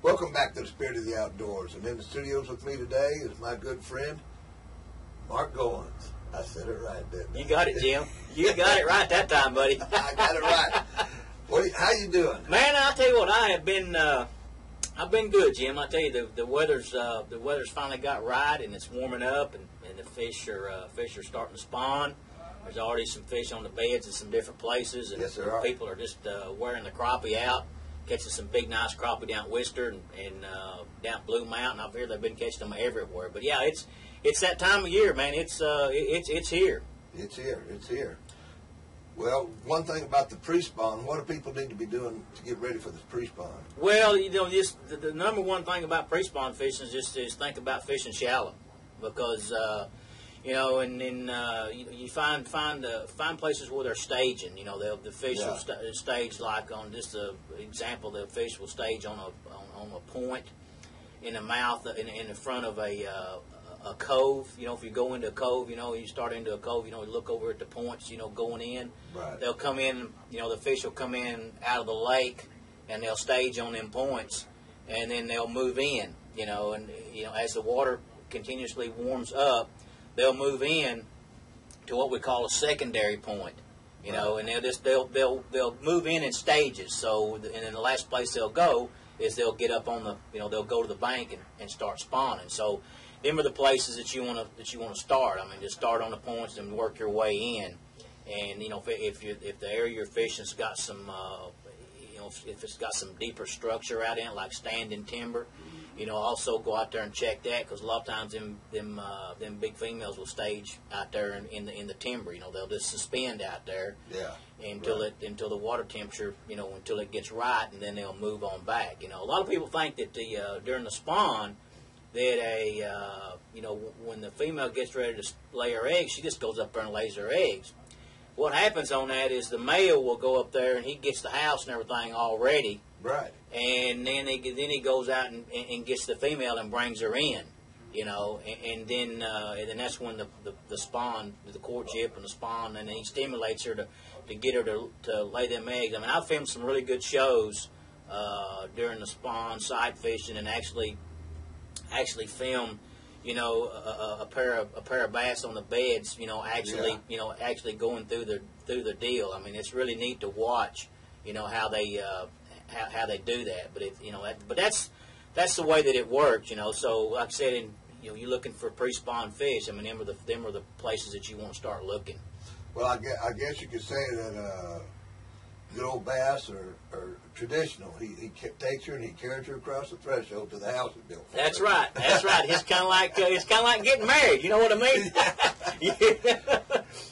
Welcome back to the Spirit of the Outdoors. And in the studios with me today is my good friend, Mark Goins. I said it right, didn't I? You got it, Jim. You got it right that time, buddy. I got it right. How you doing? Man, I'll tell you what, I've been good, Jim. I tell you, the weather's finally got right, and it's warming up, and the fish are starting to spawn. There's already some fish on the beds in some different places, and yes, there are. People are just wearing the crappie out, catching some big, nice crappie down at Worcester and down Blue Mountain. I've heard they've been catching them everywhere. But yeah, it's that time of year, man. It's here. It's here. It's here. Well, one thing about the pre-spawn, what do people need to be doing to get ready for this pre-spawn? Well, you know, just the number one thing about pre-spawn fishing is think about fishing shallow, because you know, and then you find places where they're staging. You know, the fish will stage, like on just an example, the fish will stage on a point in the mouth in the front of a cove. You know, if you go into a cove, you know, you start into a cove, you know, you look over at the points, you know, going in. Right. They'll come in, you know, the fish will come in out of the lake, and they'll stage on them points, and then they'll move in, you know, and, you know, as the water continuously warms up, they'll move in to what we call a secondary point, you know, and they'll move in stages. So, and then the last place they'll go is they'll get up on the, you know, they'll go to the bank and start spawning. So, them are the places that you want to start. I mean, just start on the points and work your way in. And you know, if the area you're fishing's got some, you know, if it's got some deeper structure out in it, like standing timber, you know, also go out there and check that, because a lot of times them big females will stage out there in the timber. You know, they'll just suspend out there, until the water temperature, you know, until it gets right, and then they'll move on back. You know, a lot of people think that during the spawn that you know, when the female gets ready to lay her eggs, she just goes up there and lays her eggs. What happens on that is the male will go up there and he gets the house and everything all ready. Right. And then he goes out and gets the female and brings her in, you know, and then that's when the spawn, the courtship and the spawn, and then he stimulates her to get her to lay them eggs. I mean, I've filmed some really good shows during the spawn sight fishing, and actually film, you know, a pair of bass on the beds, you know, actually going through the deal. I mean, it's really neat to watch, you know, how they do that. But you know, but that's the way that it works, you know. So like I said, you know, you're looking for pre-spawn fish. I mean, them are the places that you want to start looking. Well, I guess you could say that good old bass or traditional. He takes her and he carries her across the threshold to the house he built for her. That's right. That's right. It's kind of like getting married. You know what I mean?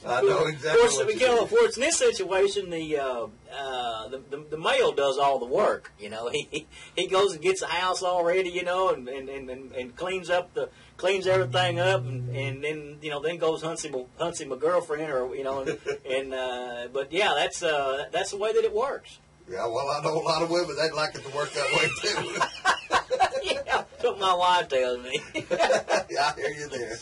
I know exactly. Of course, in this situation, the male does all the work. You know, he goes and gets the house all ready. You know, and cleans everything up, and then, you know, then goes hunts him a girlfriend, or, you know, but yeah, that's the way that it works. Yeah, well, I know a lot of women, they'd like it to work that way too. Yeah, that's what my wife tells me. Yeah, I hear you there.